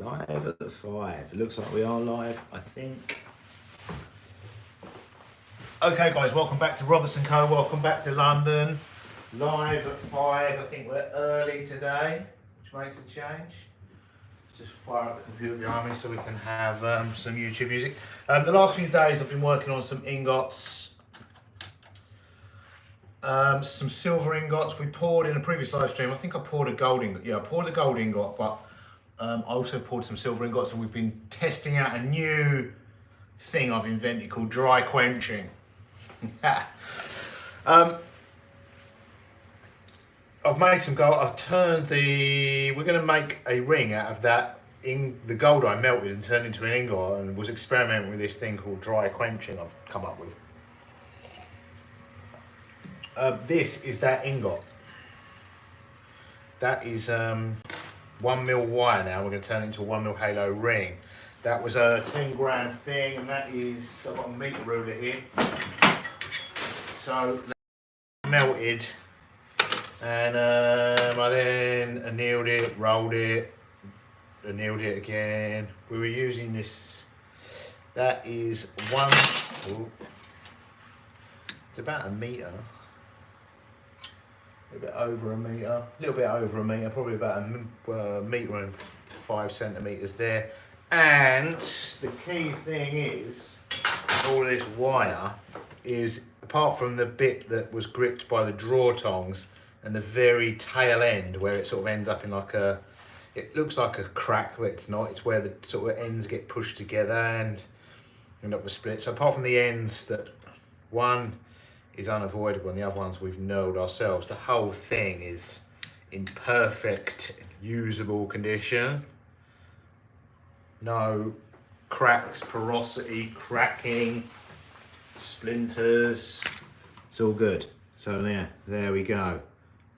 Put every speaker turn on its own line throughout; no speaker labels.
Live at 5. It looks like we are live, I think. Okay guys, welcome back to Robertson Co. Welcome back to London. Live at 5. I think we're early today, which makes a change. Let's just fire up the computer behind me so we can have some YouTube music. The last few days I've been working on some ingots. Some silver ingots. We poured in a previous live stream. I think I poured a gold ingot. Yeah, I poured a gold ingot, but I also poured some silver ingots, and we've been testing out a new thing I've invented called dry quenching. I've made some gold. I've turned the. We're going to make a ring out of that. In the gold I melted and turned into an ingot, and was experimenting with this thing called dry quenching. I've come up with. This is that ingot. That is 1 mil wire now. We're going to turn it into a 1 mil halo ring. That was a 10 gram thing, and that is, I've got a meter ruler here. So melted, and I then annealed it, rolled it, annealed it again. We were using this. That is it's about a meter. A bit over a metre, a little bit over a metre, probably about a metre and 5 centimetres there. And the key thing is, all this wire is, apart from the bit that was gripped by the draw tongs and the very tail end where it sort of ends up in like a, it looks like a crack, but it's not. It's where the sort of ends get pushed together and end up with split. So apart from the ends that one is unavoidable and the other ones we've knurled ourselves, the whole thing is in perfect usable condition. No cracks, porosity, cracking, splinters. It's all good. So there we go.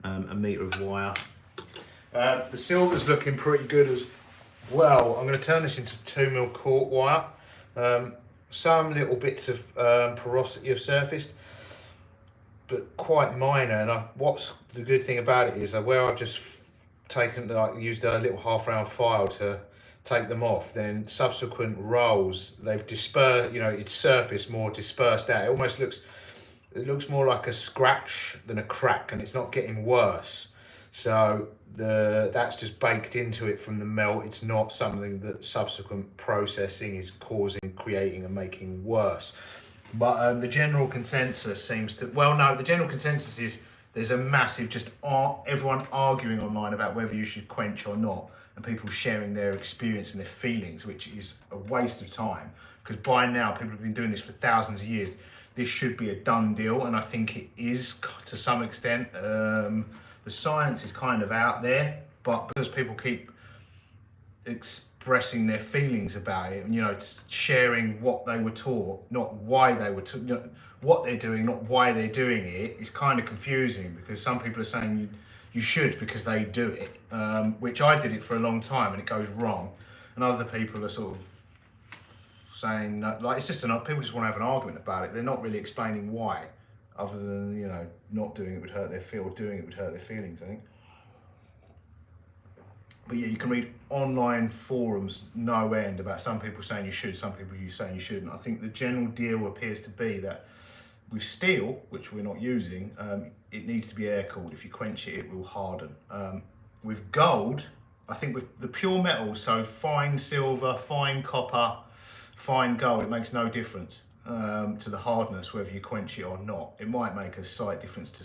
A metre of wire. The silver's looking pretty good as well. I'm going to turn this into 2 mil cork wire. Some little bits of porosity have surfaced, but quite minor. And what's the good thing about it is where I've just taken, used a little half-round file to take them off, then subsequent rolls, they've dispersed, it's surfaced more, dispersed out. It almost looks more like a scratch than a crack, and it's not getting worse. So that's just baked into it from the melt. It's not something that subsequent processing is creating and making worse. But the general consensus seems to, the general consensus is there's a massive, everyone arguing online about whether you should quench or not, and people sharing their experience and their feelings, which is a waste of time, because by now people have been doing this for thousands of years. This should be a done deal, and I think it is to some extent. The science is kind of out there, but because people keep expressing their feelings about it, and sharing what they were taught, not why they were taught, what they're doing, not why they're doing it, is kind of confusing, because some people are saying you should because they do it, which I did it for a long time and it goes wrong, and other people are sort of saying it's just people just want to have an argument about it. They're not really explaining why, other than not doing it would hurt their feel, doing it would hurt their feelings, I think. But yeah, you can read online forums no end about some people saying you should, some people saying you shouldn't. I think the general deal appears to be that with steel, which we're not using, it needs to be air cooled. If you quench it, it will harden. With gold, I think with the pure metals, so fine silver, fine copper, fine gold, it makes no difference to the hardness whether you quench it or not. It might make a slight difference to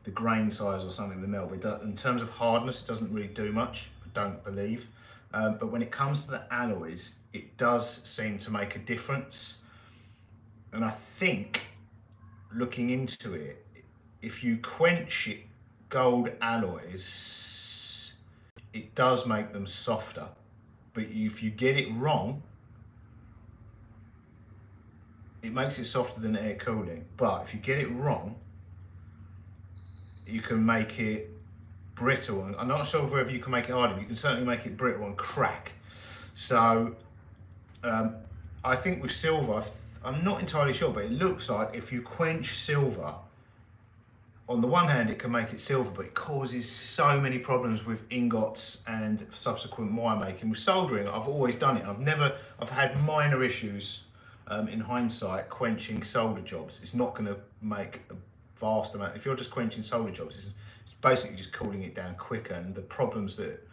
the grain size or something in the melt, but in terms of hardness, it doesn't really do much, I don't believe. But when it comes to the alloys, it does seem to make a difference. And I think, looking into it, if you quench it, gold alloys, it does make them softer. But if you get it wrong, it makes it softer than air cooling. But if you get it wrong, you can make it brittle. I'm not sure whether you can make it harder, but you can certainly make it brittle and crack. So I think with silver, I'm not entirely sure, but it looks like if you quench silver, on the one hand, it can make it silver, but it causes so many problems with ingots and subsequent wire making. With soldering, I've always done it. I've had minor issues in hindsight quenching solder jobs. It's not going to make a vast amount. If you're just quenching solder jobs, it's basically just cooling it down quicker, and the problems that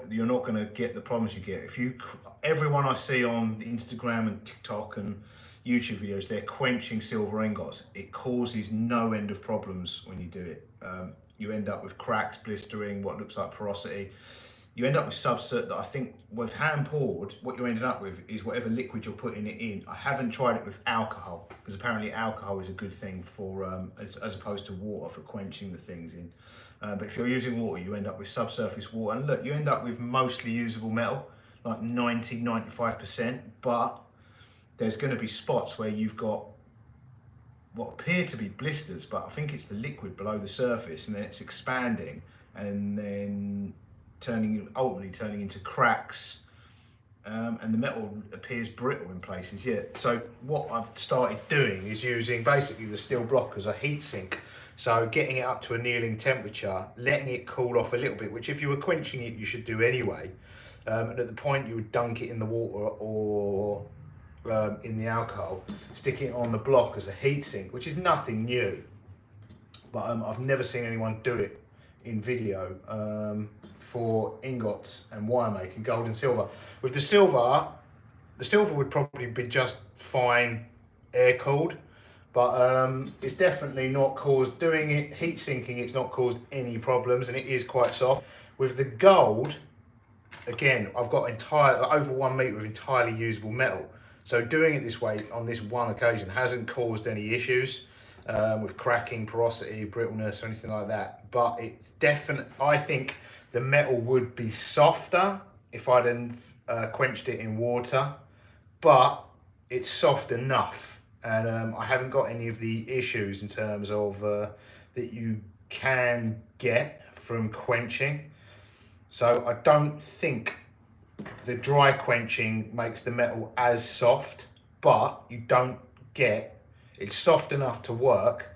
you're not going to get the problems you get if you. Everyone I see on Instagram and TikTok and YouTube videos, they're quenching silver ingots. It causes no end of problems when you do it. You end up with cracks, blistering, what looks like porosity. You end up with substrate that I think with hand poured, what you ended up with is whatever liquid you're putting it in. I haven't tried it with alcohol, because apparently alcohol is a good thing for, as opposed to water, for quenching the things in. But if you're using water, you end up with subsurface water. And look, you end up with mostly usable metal, like 90–95%, but there's going to be spots where you've got what appear to be blisters, but I think it's the liquid below the surface, and then it's expanding and then ultimately turning into cracks, and the metal appears brittle in places. Yeah. So what I've started doing is using basically the steel block as a heat sink. So getting it up to annealing temperature, letting it cool off a little bit, which if you were quenching it, you should do anyway. And at the point you would dunk it in the water or in the alcohol, sticking it on the block as a heat sink, which is nothing new, but I've never seen anyone do it in video for ingots and wire making, gold and silver. With the silver would probably be just fine air cooled, but it's definitely not caused, doing it heat sinking, it's not caused any problems, and it is quite soft. With the gold, again, I've got over 1 meter of entirely usable metal. So doing it this way on this one occasion hasn't caused any issues with cracking, porosity, brittleness, or anything like that. But it's definitely, I think the metal would be softer if I'd quenched it in water, but it's soft enough. And I haven't got any of the issues in terms of that you can get from quenching. So I don't think the dry quenching makes the metal as soft, but it's soft enough to work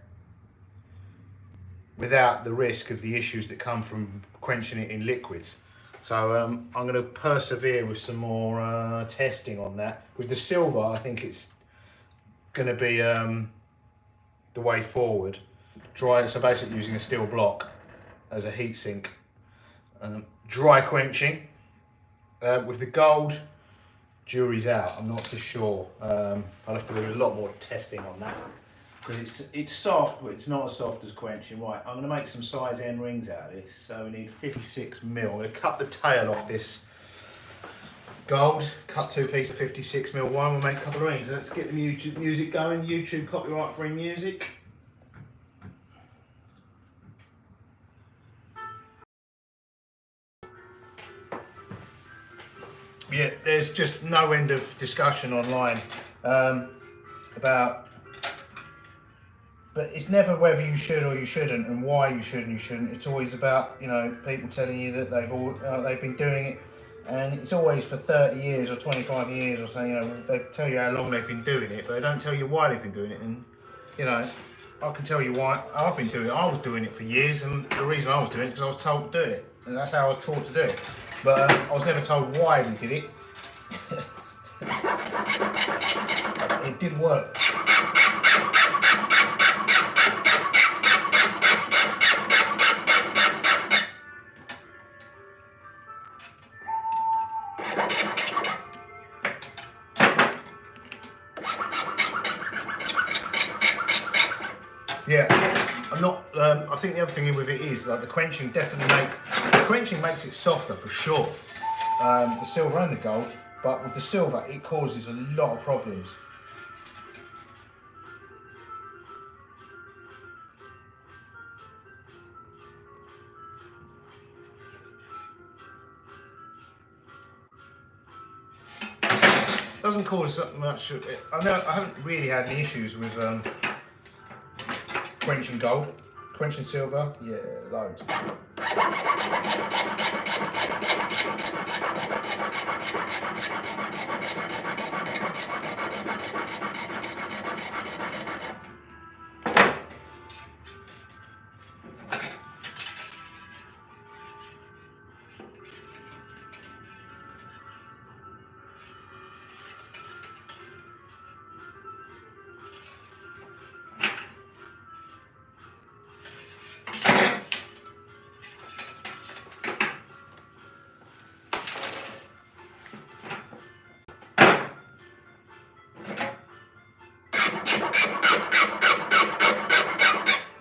without the risk of the issues that come from quenching it in liquids. So I'm going to persevere with some more testing on that. With the silver, I think it's going to be the way forward. So basically using a steel block as a heat sink. Dry quenching. With the gold, jury's out. I'm not so sure. I'll have to do a lot more testing on that, because it's soft, but it's not as soft as quenching. Right, I'm going to make some size end rings out of this. So we need 56 mil. I'm going to cut the tail off this gold, cut 2 pieces of 56 mil wire. We'll make a couple of rings. Let's get the music going. YouTube copyright free music. Yeah, there's just no end of discussion online about, but it's never whether you should or you shouldn't, and why you should and you shouldn't. It's always about, people telling you that they've been doing it, and it's always for 30 years or 25 years or so. They tell you how long they've been doing it, but they don't tell you why they've been doing it. And I can tell you why I've been doing it. I was doing it for years, and the reason I was doing it is because I was told to do it, and that's how I was taught to do it. But I was never told why we did it. It didn't work. Yeah, I'm not. I think the other thing with it is like the quenching makes it softer for sure. The silver and the gold, but with the silver it causes a lot of problems. Doesn't cause much. I haven't really had any issues with quenching gold. Quenching silver, yeah, loads.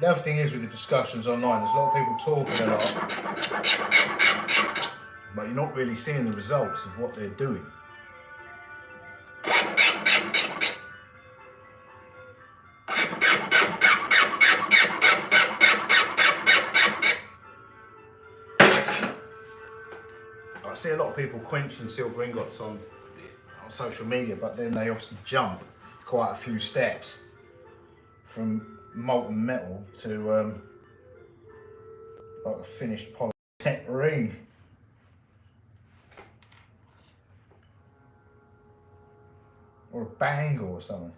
The other thing is with the discussions online, there's a lot of people talking a lot, but you're not really seeing the results of what they're doing. I see a lot of people quenching silver ingots on social media, but then they obviously jump quite a few steps from molten metal to like a finished polished ring. Or a bangle or something.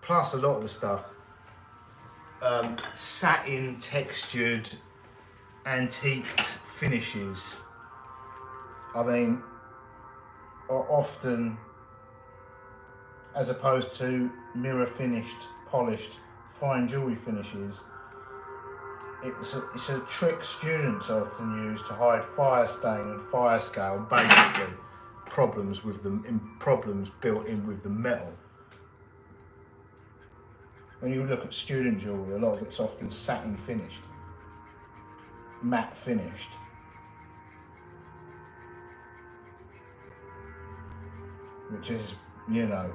Plus a lot of the stuff, satin textured, antiqued finishes, I mean, are often, as opposed to mirror finished, polished, fine jewellery finishes, it's a trick students often use to hide fire stain and fire scale, basically problems with problems built in with the metal. When you look at student jewellery, a lot of it's often satin finished, matte finished. Which is, you know,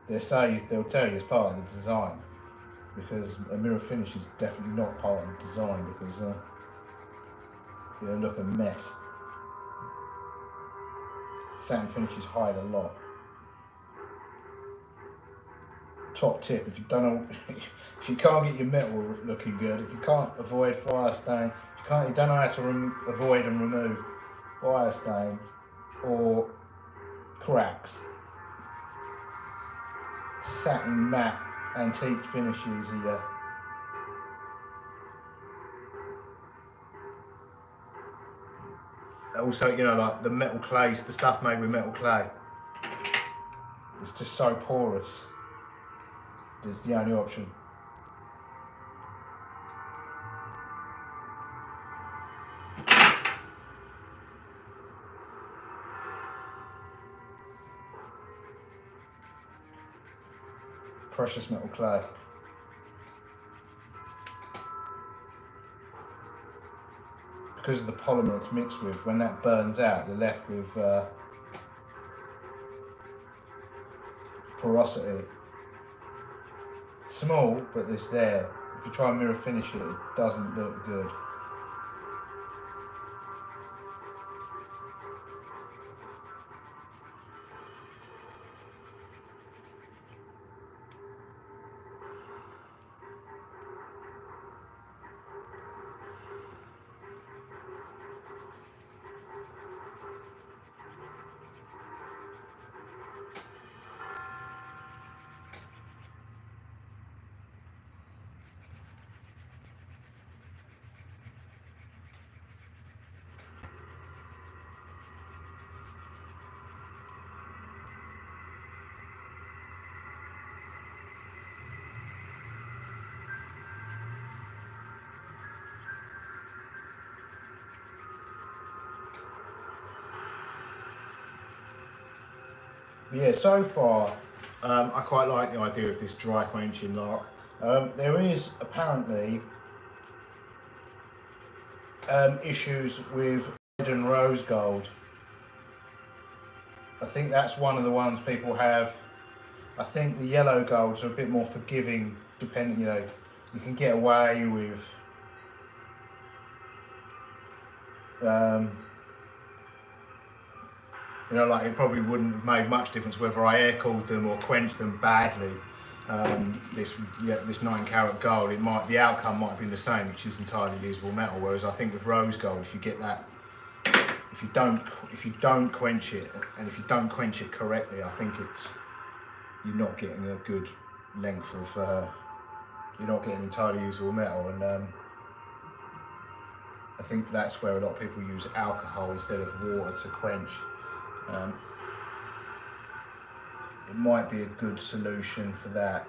they'll tell you it's part of the design, because a mirror finish is definitely not part of the design, because it'll look a mess. Satin finishes hide a lot. Top tip: if you don't know, if you can't get your metal looking good, if you can't avoid fire stain, if you don't know how to avoid and remove fire stain or cracks, satin matte antique finishes here. Also, you know, like the metal clays, the stuff made with metal clay, it's just so porous. It's the only option. Precious metal clay. Because of the polymer it's mixed with, when that burns out, you're left with porosity. Small, but it's there. If you try and mirror finish it, it doesn't look good. Yeah, so far I quite like the idea of this dry quenching lock. There is apparently issues with red and rose gold. I think that's one of the ones people have. I think the yellow golds are a bit more forgiving, depending, you know, you can get away with you know, like it probably wouldn't have made much difference whether I air cooled them or quenched them badly. This 9 carat gold, the outcome might have been the same, which is entirely usable metal. Whereas I think with rose gold, if you get that, if you don't quench it, and if you don't quench it correctly, I think you're not getting a good length of, you're not getting entirely usable metal, and I think that's where a lot of people use alcohol instead of water to quench. It might be a good solution for that,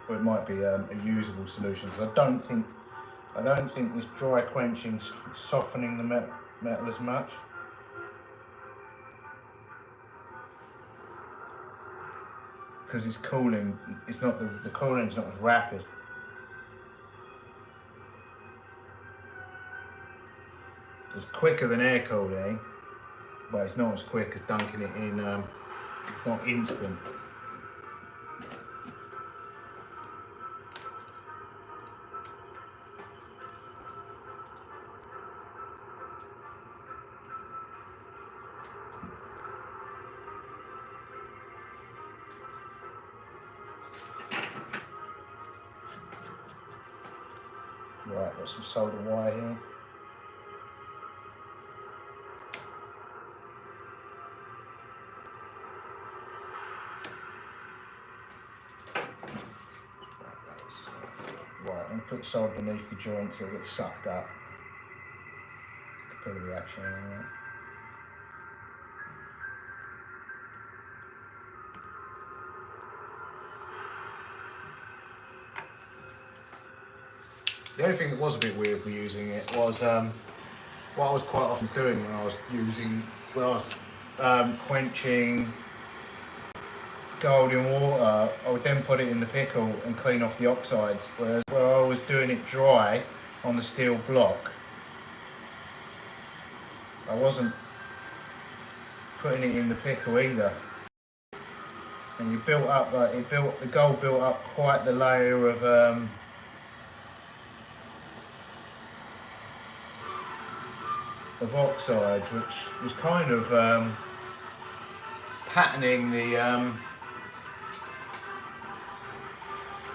or it might be a usable solution, because I don't think this dry quenching's softening the metal as much. because it's cooling, it's not the cooling is not as rapid. It's quicker than air cooling, but it's not as quick as dunking it in. It's not instant. Right, got some solder wire here. Right, I'm going to put the solder beneath the joint so it gets sucked up. Capillary reaction anyway. The only thing that was a bit weird for using it was what I was quite often doing when I was quenching gold in water. I would then put it in the pickle and clean off the oxides, whereas where I was doing it dry on the steel block, I wasn't putting it in the pickle either. And you built up the gold built up quite the layer of oxides, which was kind of patterning the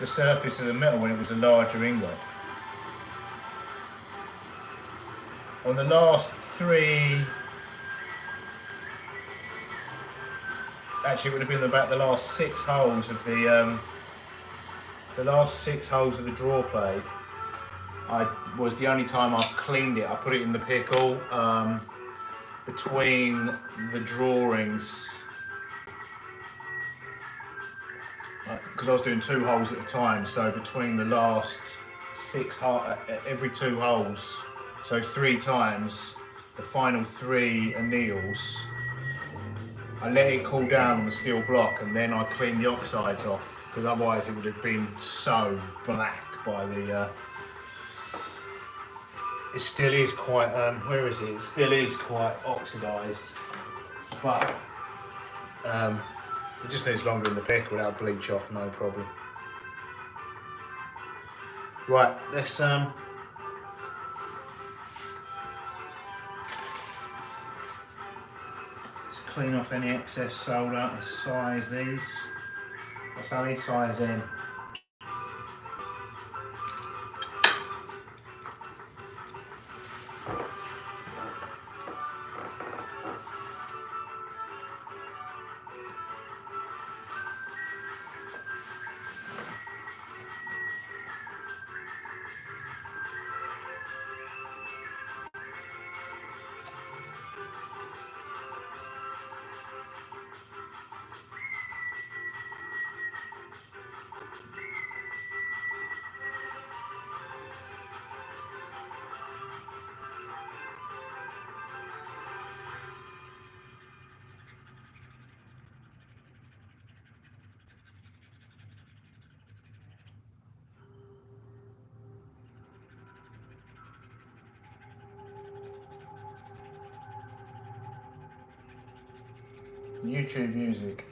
surface of the metal when it was a larger ingot. On the last three, actually it would have been about the last 6 holes of the draw plate, was the only time I've cleaned it. I put it in the pickle between the drawings, because I was doing 2 holes at a time, so between the last 6 every 2 holes, so 3 times, the final 3 anneals, I let it cool down on the steel block and then I cleaned the oxides off, because otherwise it would have been so black by the it still is quite, where is it? It still is quite oxidised, but it just needs longer in the pickle. That'll bleach off, no problem. Right, let's clean off any excess solder and size these. That's how these size in. YouTube music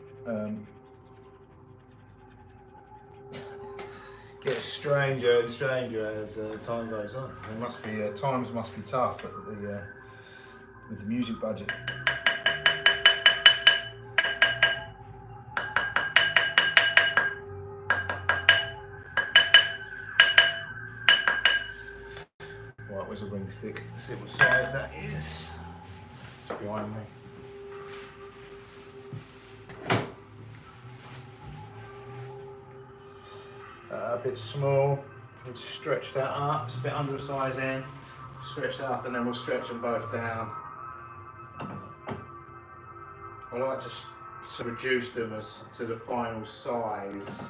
gets stranger and stranger as time goes on. There must be times must be tough with the music budget. Right, where's a ring stick? Let's see what size that is. It's behind me. A bit small, we'll stretch that up, it's a bit under the size end, stretch that up and then we'll stretch them both down. I like to reduce them to the final size,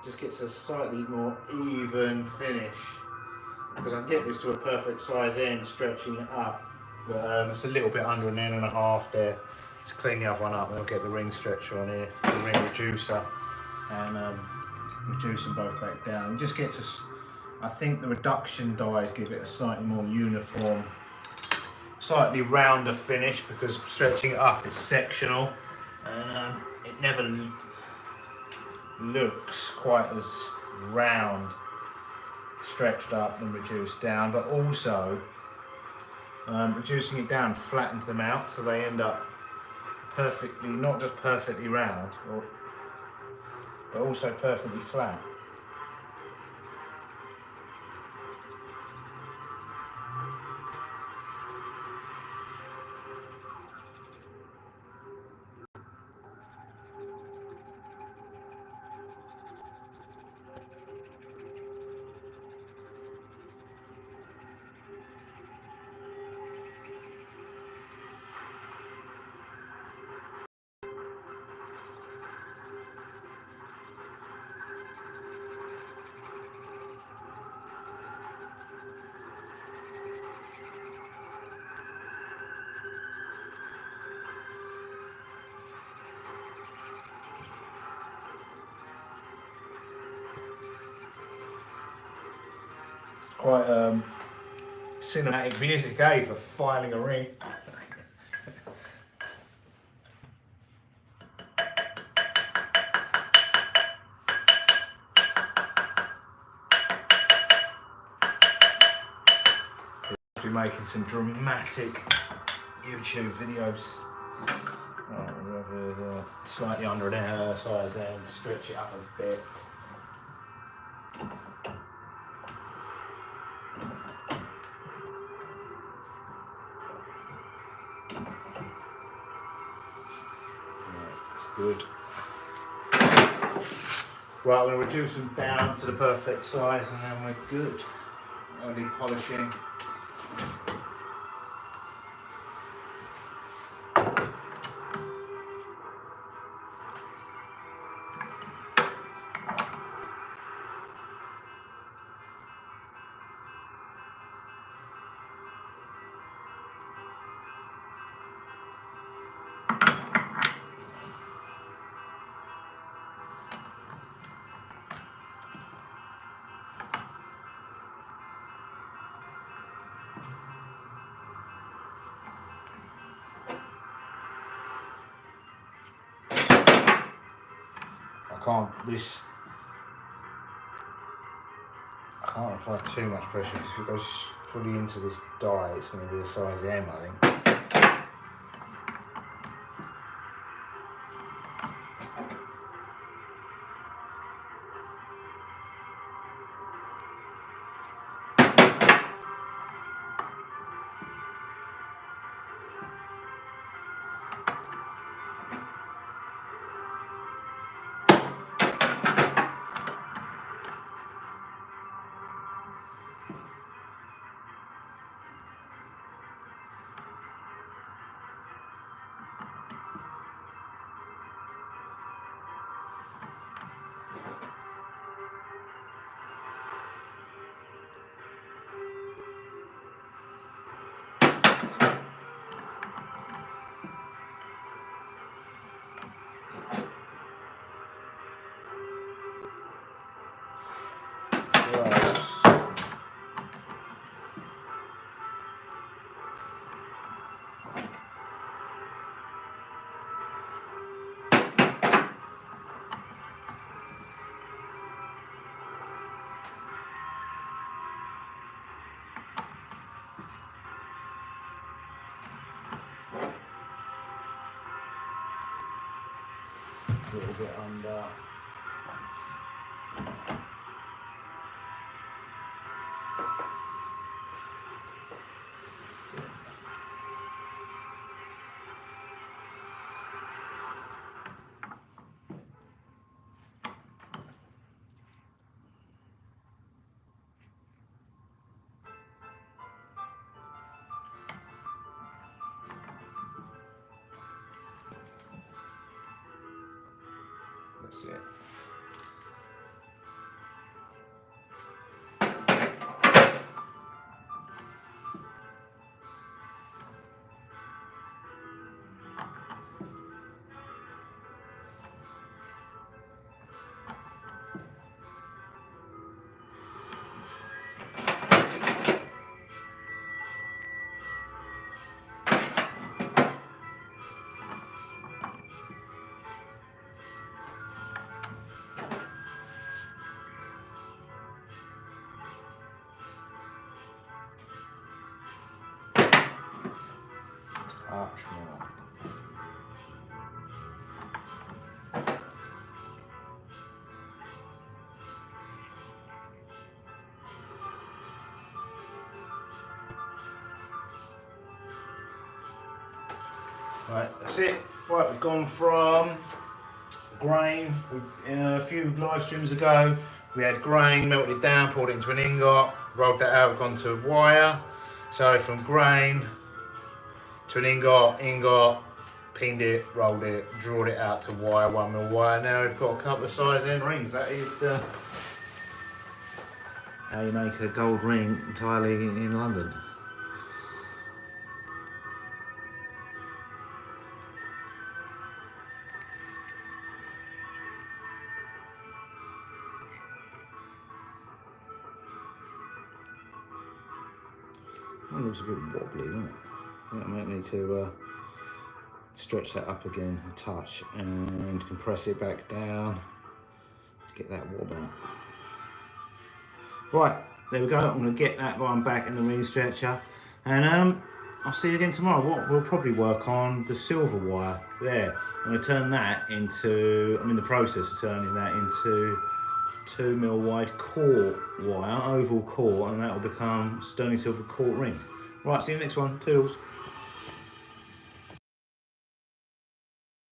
just gets a slightly more even finish, because I can get this to a perfect size end stretching it up, but it's a little bit under an N1/2 there, Just clean the other one up and I'll get the ring stretcher on here, the ring reducer, and reduce them both back down. It just gets us, I think the reduction dies give it a slightly more uniform, slightly rounder finish, because stretching it up is sectional and it never looks quite as round stretched up and reduced down, but also reducing it down flattens them out so they end up perfectly, not just perfectly round, but also perfectly flat. Quite cinematic music, eh, for filing a ring. I'll be making some dramatic YouTube videos. Right, slightly under an size there and stretch it up a bit. Good. Right, I'm going to reduce them down to the perfect size and then we're good. Only polishing. I can't apply too much pressure because if it goes fully into this die, it's going to be a size M, I think. A little bit under. That's it. touch more. Right, that's it. Right, we've gone from grain. A few live streams ago, we had grain, melted it down, poured it into an ingot, rolled that out, gone to wire. So from grain to an ingot, pinned it, rolled it, drawed it out to wire, 1mm wire. Now we've got a couple of size end rings. That is how you make a gold ring entirely in London. That looks a bit wobbly, doesn't it? I think I might need to stretch that up again a touch and compress it back down to get that wobble out. Right, there we go. I'm going to get that one back in the ring stretcher, and I'll see you again tomorrow. What we'll probably work on the silver wire there. I'm going to turn that into, I'm in the process of turning that into 2mm wide core wire, oval core, and that will become sterling silver court rings. Right, see you next one. Toodles.